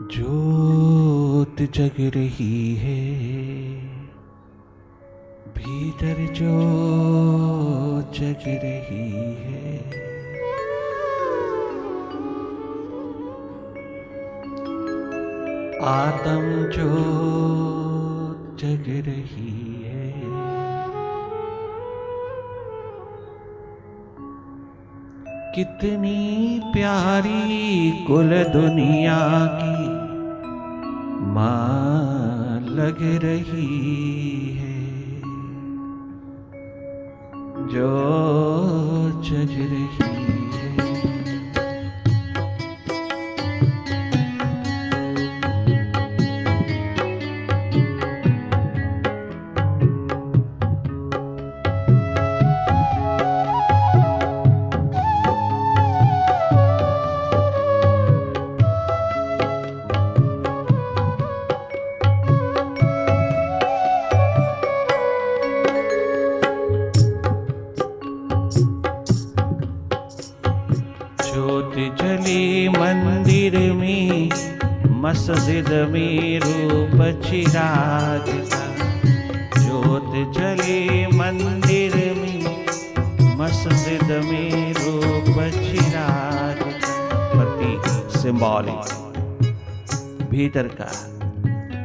ज्योत जग रही है, भीतर ज्योत जग रही है। आत्म ज्योत जग रही है। कितनी प्यारी कुल दुनिया की माँ लग रही है, जो जग रही है। ज्योत जली मंदिर में, मस्जिद में रूप चिराग का। ज्योत जली मंदिर में, मस्जिद में रूप चिराग का। प्रतीक, सिंबॉलिक, भीतर का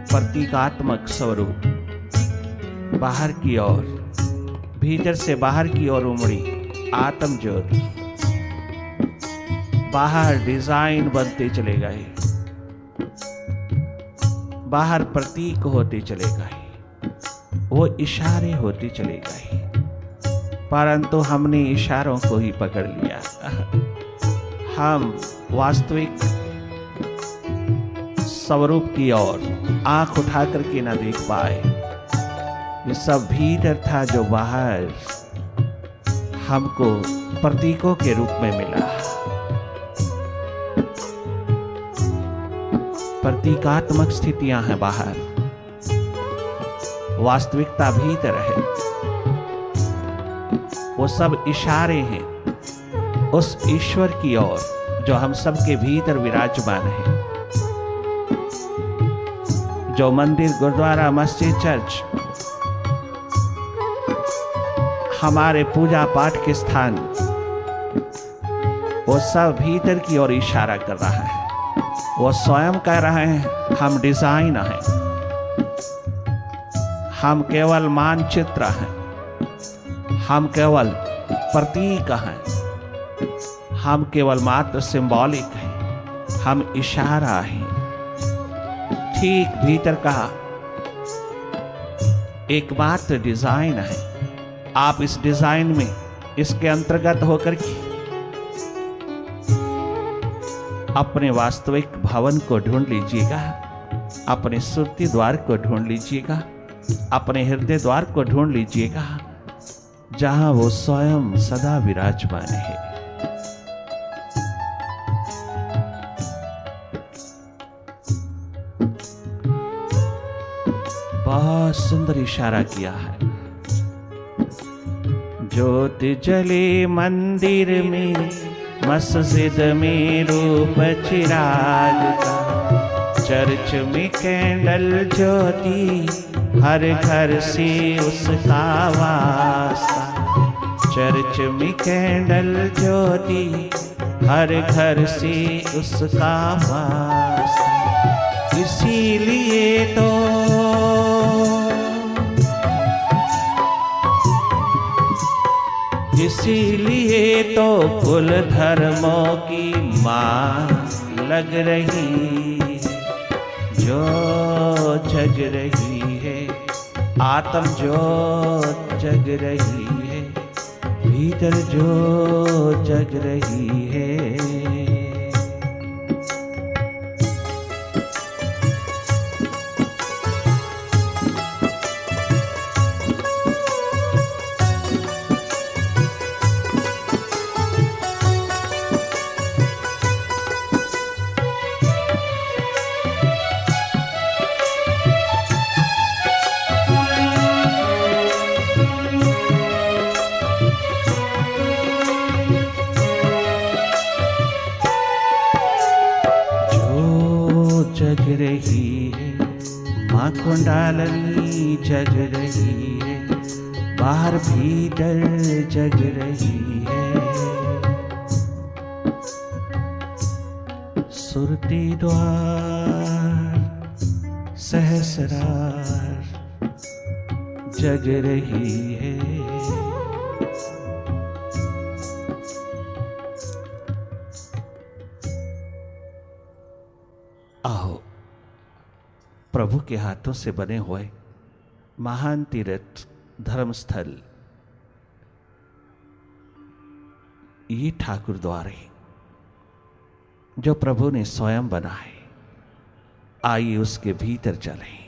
प्रतीकात्मक स्वरूप बाहर की ओर, भीतर से बाहर की ओर उमड़ी आत्म ज्योति। बाहर डिजाइन बनते चले गए, बाहर प्रतीक होते चले गए, वो इशारे होते चले गए, परंतु हमने इशारों को ही पकड़ लिया। हम वास्तविक स्वरूप की ओर आंख उठा करके ना देख पाए। ये सब भीतर था जो बाहर हमको प्रतीकों के रूप में मिला। प्रतीकात्मक स्थितियां हैं बाहर, वास्तविकता भीतर है। वो सब इशारे हैं उस ईश्वर की ओर जो हम सबके भीतर विराजमान है। जो मंदिर, गुरुद्वारा, मस्जिद, चर्च हमारे पूजा पाठ के स्थान, वो सब भीतर की ओर इशारा कर रहा है। वो स्वयं कह रहे हैं हम डिजाइन हैं, हम केवल मानचित्र हैं, हम केवल प्रतीक हैं, हम केवल मात्र सिंबॉलिक हैं, हम इशारा हैं। ठीक भीतर कहा एकमात्र डिजाइन है। आप इस डिजाइन में, इसके अंतर्गत होकर के अपने वास्तविक भवन को ढूंढ लीजिएगा, अपने सुरती द्वार को ढूंढ लीजिएगा, अपने हृदय द्वार को ढूंढ लीजिएगा, जहां वो स्वयं सदा विराजमान है। बहुत सुंदर इशारा किया है। ज्योत जले मंदिर में, मस्जिद में रूप चिराग का। चर्च में कैंडल ज्योति, हर घर से उसका वास्ता। चर्च में कैंडल ज्योति, हर घर से उसका वास्ता। इसीलिए तो कुल धर्मों की माँ लग रही, जो जग रही है। आत्म जो जग रही है, भीतर जो जग रही है। जग रही है, माँ कुंडालनी जग रही है, बाहर भीतर जग रही है। सुरती द्वार सहस्रार जग रही है। आओ, प्रभु के हाथों से बने हुए महान तीर्थ धर्मस्थल ये ठाकुर द्वार है जो प्रभु ने स्वयं बनाए। आइए उसके भीतर चलें।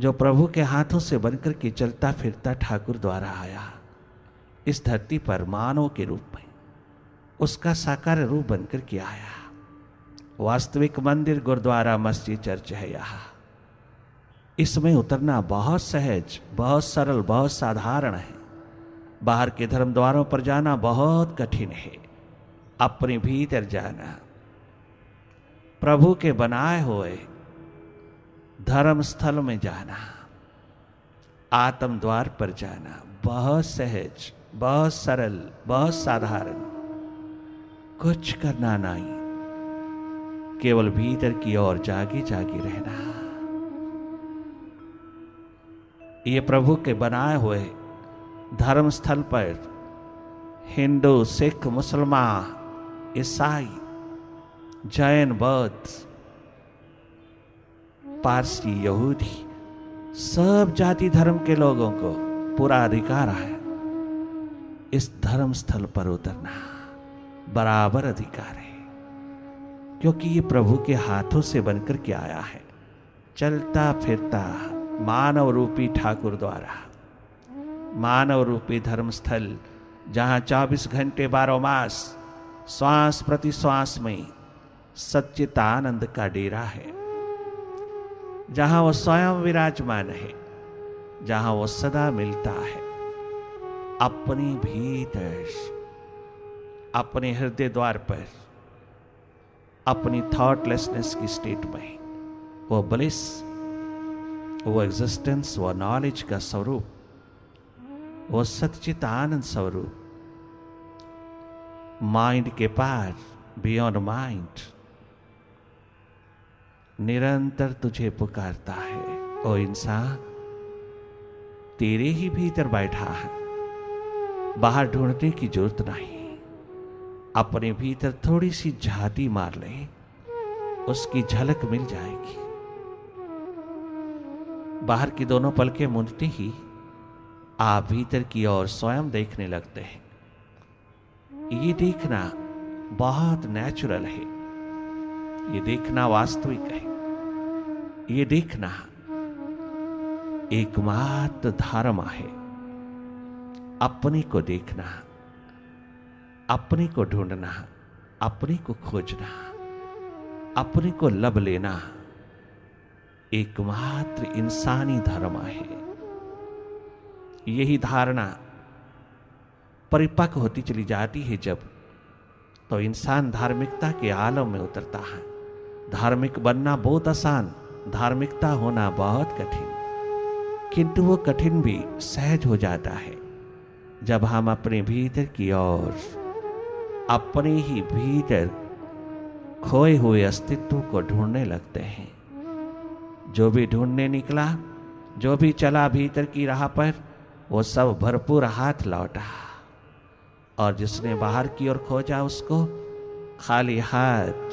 जो प्रभु के हाथों से बनकर के चलता फिरता ठाकुर द्वारा आया इस धरती पर मानव के रूप में, उसका साकार रूप बनकर के आया। वास्तविक मंदिर, गुरुद्वारा, मस्जिद, चर्च है यहाँ। इसमें उतरना बहुत सहज, बहुत सरल, बहुत साधारण है। बाहर के धर्म द्वारों पर जाना बहुत कठिन है। अपने भीतर जाना, प्रभु के बनाए हुए धर्म स्थल में जाना, आत्म द्वार पर जाना बहुत सहज, बहुत सरल, बहुत साधारण। कुछ करना नहीं, केवल भीतर की ओर जागे जागे रहना। ये प्रभु के बनाए हुए धर्म स्थल पर हिंदू, सिख, मुसलमान, ईसाई, जैन, बौद्ध, पारसी, यहूदी, सब जाति धर्म के लोगों को पूरा अधिकार है इस धर्म स्थल पर उतरना। बराबर अधिकार है, क्योंकि ये प्रभु के हाथों से बनकर के आया है। चलता फिरता मानव रूपी ठाकुर द्वारा, मानव रूपी धर्मस्थल, जहां 24 घंटे 12 मास श्वास प्रति श्वास में सच्चिदानंद का डेरा है, जहां वो स्वयं विराजमान है, जहां वो सदा मिलता है अपने भीतर, अपने हृदय द्वार पर, अपनी थॉटलेसनेस की स्टेट में। वो ब्लिस, वो एग्जिस्टेंस, वो नॉलेज का स्वरूप, वो सच्चित आनंद स्वरूप, माइंड के पार, बियॉन्ड माइंड, निरंतर तुझे पुकारता है। ओ इंसान, तेरे ही भीतर बैठा है, बाहर ढूंढने की जरूरत नहीं। अपने भीतर थोड़ी सी झाती मार ले, उसकी झलक मिल जाएगी। बाहर की दोनों पलकें मूंदते ही आप भीतर की ओर स्वयं देखने लगते हैं। ये देखना बहुत नेचुरल है, ये देखना वास्तविक है, ये देखना एकमात्र धर्म है। अपने को देखना, अपने को ढूंढना, अपने को खोजना, अपने को लब लेना एकमात्र इंसानी धर्म है। यही धारणा परिपक्व होती चली जाती है जब, तो इंसान धार्मिकता के आलम में उतरता है। धार्मिक बनना बहुत आसान, धार्मिकता होना बहुत कठिन, किंतु वो कठिन भी सहज हो जाता है जब हम अपने भीतर की ओर, अपने ही भीतर खोए हुए अस्तित्व को ढूंढने लगते हैं। जो भी ढूंढने निकला, जो भी चला भीतर की राह पर, वो सब भरपूर हाथ लौटा, और जिसने बाहर की ओर खोजा उसको खाली हाथ,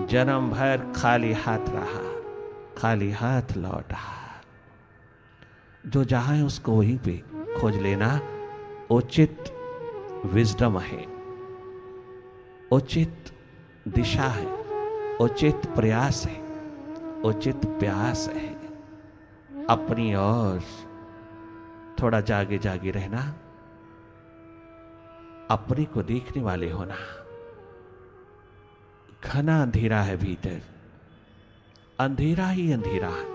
जन्म भर खाली हाथ रहा, खाली हाथ लौटा। जो जहां है उसको वहीं पे खोज लेना उचित विजडम है, उचित दिशा है, उचित प्रयास है, उचित प्यास है। अपनी ओर थोड़ा जागे जागे रहना, अपने को देखने वाले होना। घना अंधेरा है भीतर, अंधेरा ही अंधेरा है,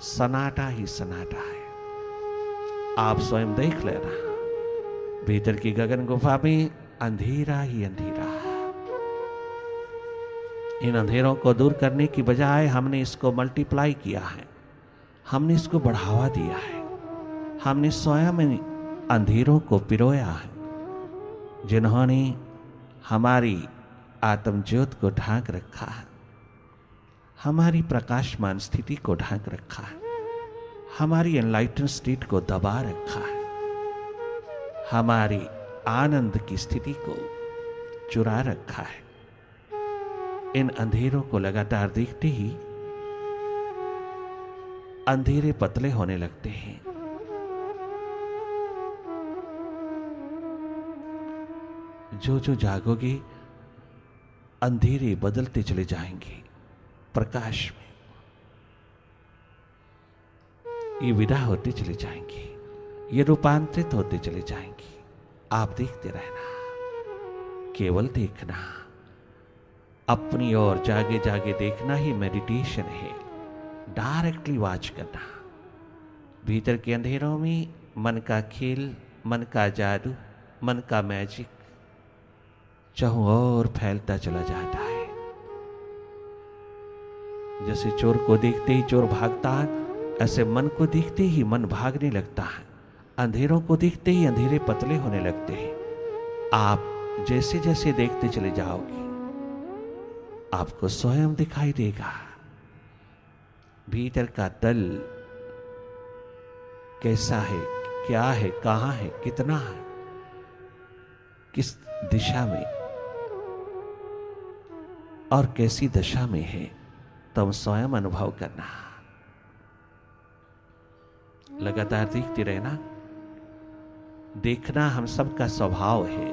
सन्नाटा ही सन्नाटा है। आप स्वयं देख लेना, भीतर की गगन गुफा में अंधेरा ही अंधेरा है। इन अंधेरों को दूर करने की बजाय हमने इसको मल्टीप्लाई किया है, हमने इसको बढ़ावा दिया है, हमने स्वयं अंधेरों को पिरोया है। जिन्होंने हमारी आत्मज्योत को ढांक रखा है, हमारी प्रकाशमान स्थिति को ढांक रखा है, हमारी एनलाइटन स्टेट को दबा रखा है, हमारी आनंद की स्थिति को चुरा रखा है। इन अंधेरों को लगातार देखते ही अंधेरे पतले होने लगते हैं। जो जो जागोगे अंधेरे बदलते चले जाएंगे प्रकाश में, ये विदा होते चले जाएंगे, ये रूपांतरित होते चले जाएंगे। आप देखते रहना, केवल देखना, अपनी ओर जागे जागे देखना ही मेडिटेशन है। डायरेक्टली वॉच करना, भीतर के अंधेरों में मन का खेल, मन का जादू, मन का मैजिक चारों ओर फैलता चला जाता है। जैसे चोर को देखते ही चोर भागता है, ऐसे मन को देखते ही मन भागने लगता है। अंधेरों को देखते ही अंधेरे पतले होने लगते हैं। आप जैसे जैसे देखते चले जाओगे आपको स्वयं दिखाई देगा भीतर का तल कैसा है, क्या है, कहां है, कितना है, किस दिशा में और कैसी दशा में है, तुम स्वयं अनुभव करना। लगातार देखते रहना। देखना हम सबका स्वभाव है।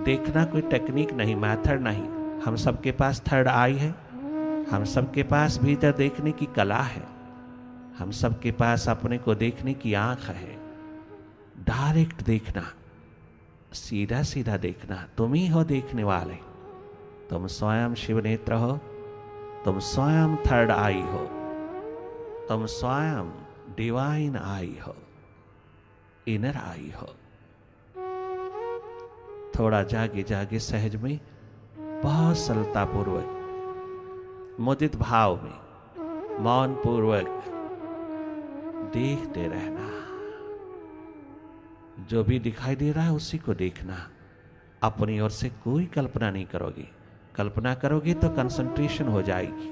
देखना कोई टेक्निक नहीं, मेथड नहीं। हम सबके पास थर्ड आई है, हम सबके पास भीतर देखने की कला है, हम सबके पास अपने को देखने की आंख है। डायरेक्ट देखना, सीधा सीधा देखना। तुम ही हो देखने वाले, तुम स्वयं शिव नेत्र हो, तुम स्वयं थर्ड आई हो, तुम स्वयं डिवाइन आई हो, इनर आई हो। थोड़ा जागे जागे सहज में, बहुत सरलता पूर्वक, मुदित भाव में, मौन पूर्वक देखते रहना। जो भी दिखाई दे रहा है उसी को देखना। अपनी ओर से कोई कल्पना नहीं करोगे। कल्पना करोगे तो कंसंट्रेशन हो जाएगी,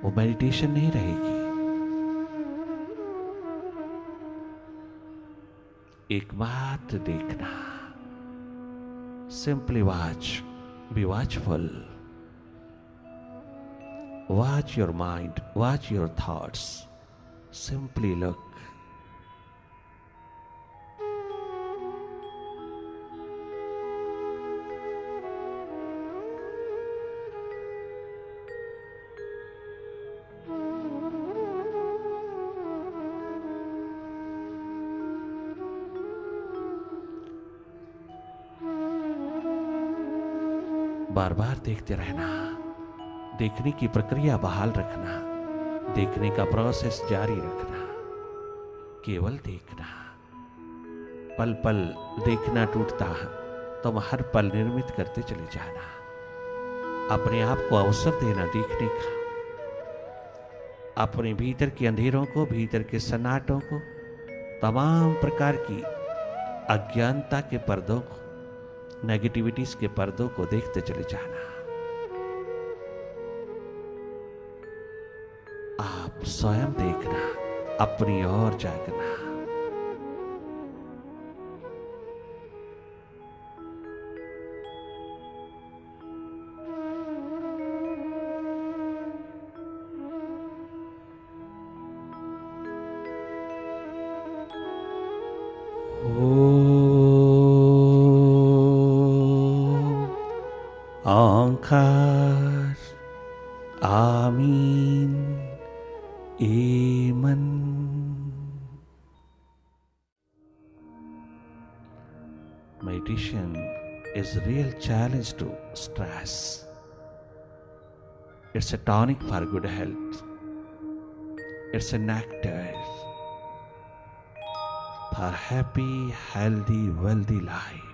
वो मेडिटेशन नहीं रहेगी। एकमात्र देखना। Simply watch, be watchful. Watch your mind, watch your thoughts. Simply look. बार बार देखते रहना। देखने की प्रक्रिया बहाल रखना, देखने का प्रोसेस जारी रखना, केवल देखना। पल पल देखना टूटता है, तुम हर पल निर्मित करते चले जाना। अपने आप को अवसर देना देखने का। अपने भीतर के अंधेरों को, भीतर के सन्नाटों को, तमाम प्रकार की अज्ञानता के पर्दों को, नेगेटिविटीज के पर्दों को देखते चले जाना। आप स्वयं देखना, अपनी ओर जागना। ओंकार आमीन Amen. Meditation is a real challenge to stress. It's a tonic for good health. It's a nectar for happy, healthy, wealthy life.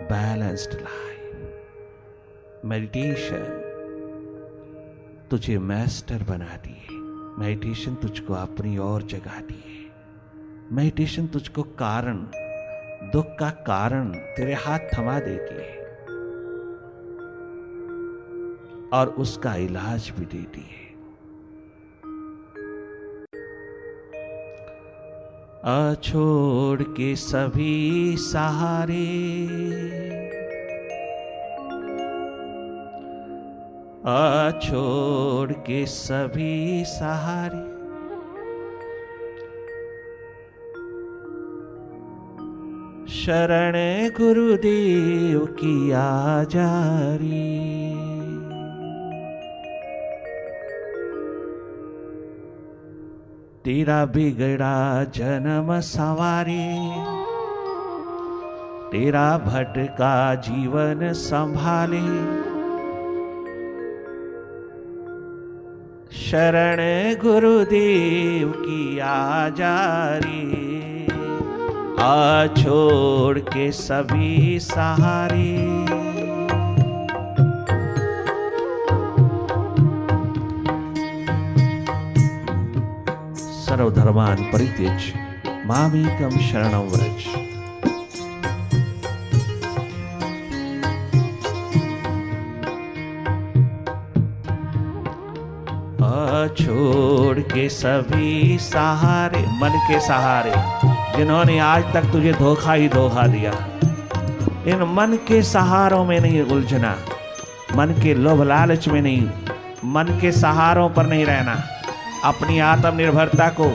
Balanced life. Meditation तुझे मास्टर बनाती है, मेडिटेशन तुझको अपनी ओर जगाती है, मेडिटेशन तुझको कारण, दुख का कारण तेरे हाथ थमा देती है और उसका इलाज भी देती है। छोड़ के सभी सहारे, छोड़ के सभी सहारे, शरण गुरुदेव की आजारी। तेरा बिगड़ा जन्म संवारे, तेरा भटका जीवन संभाले, शरण गुरुदेव की आजारी। छोड़ के सभी सहारे, सर्वधर्मान् परित्यज्य मामेकं शरणं व्रज। छोड़ के सभी सहारे, मन के सहारे जिन्होंने आज तक तुझे धोखा ही धोखा दिया, इन मन के सहारों में नहीं उलझना, मन के लोभ लालच में नहीं, मन के सहारों पर नहीं रहना। अपनी आत्मनिर्भरता को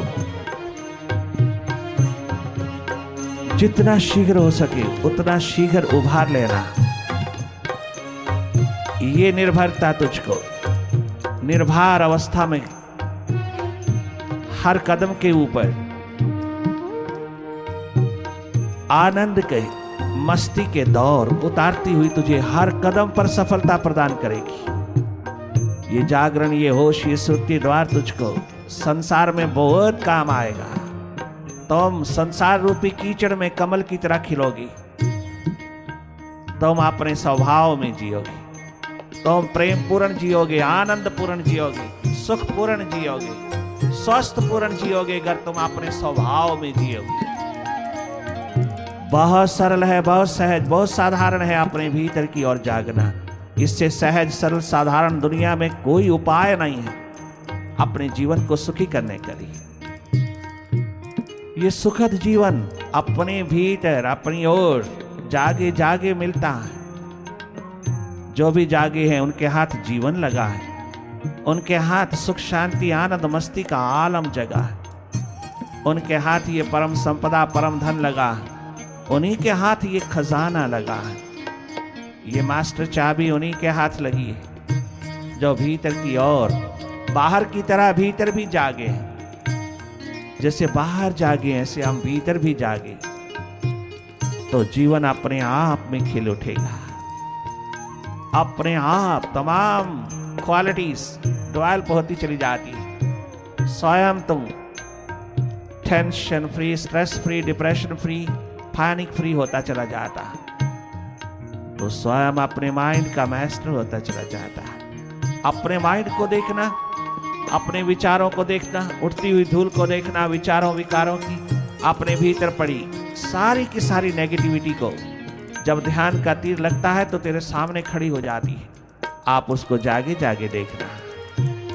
जितना शीघ्र हो सके उतना शीघ्र उभार लेना। ये निर्भरता तुझको निर्भर अवस्था में हर कदम के ऊपर आनंद के मस्ती के दौर उतारती हुई तुझे हर कदम पर सफलता प्रदान करेगी। ये जागरण, ये होश, ये सुरती द्वार तुझको संसार में बहुत काम आएगा। तुम संसार रूपी कीचड़ में कमल की तरह खिलोगी। तुम अपने स्वभाव में जियोगे, तुम प्रेम पूर्ण जियोगे, आनंद पूर्ण जियोगे, सुख पूर्ण जियोगे, स्वस्थ पूर्ण जियोगे अगर तुम अपने स्वभाव में जियोगे। बहुत सरल है, बहुत सहज, बहुत साधारण है अपने भीतर की ओर जागना। इससे सहज सरल साधारण दुनिया में कोई उपाय नहीं है अपने जीवन को सुखी करने के लिए। ये सुखद जीवन अपने भीतर अपनी ओर जागे जागे मिलता है। जो भी जागे हैं उनके हाथ जीवन लगा है, उनके हाथ सुख शांति आनंद मस्ती का आलम जगा है, उनके हाथ ये परम संपदा परम धन लगा है, उन्हीं के हाथ ये खजाना लगा है। ये मास्टर चाबी उन्हीं के हाथ लगी है जो भीतर की ओर बाहर की तरह भीतर भी जागे हैं। जैसे बाहर जागे ऐसे हम भीतर भी जागे तो जीवन अपने आप में खिल उठेगा। अपने आप तमाम क्वालिटीज डेवलप होती चली जाती है। स्वयं तुम tension free, stress free, depression free, panic free होता चला जाता है। तो स्वयं अपने माइंड का मास्टर होता चला जाता है। अपने माइंड को देखना, अपने विचारों को देखना, उठती हुई धूल को देखना, विचारों विकारों की अपने भीतर पड़ी सारी की सारी नेगेटिविटी को जब ध्यान का तीर लगता है तो तेरे सामने खड़ी हो जाती है। आप उसको जागे जागे देखना।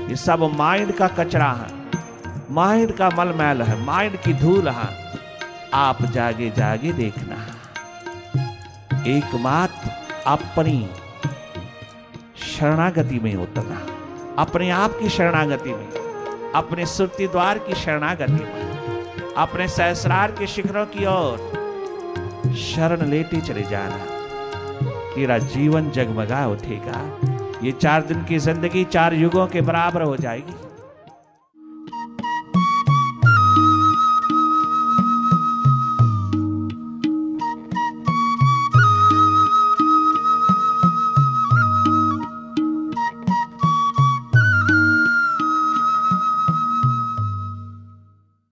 ये सब माइंड का कचरा है, माइंड का मलमैल है, माइंड की धूल है। आप जागे जागे देखना। एकमात्र अपनी शरणागति में उतरना, अपने आप की शरणागति में, अपने सुरती द्वार की शरणागति में, अपने सहस्रार के शिखरों की ओर शरण लेते चले जाना। तेरा जीवन जगमगा उठेगा। ये 4 दिन की जिंदगी 4 युगों के बराबर हो जाएगी।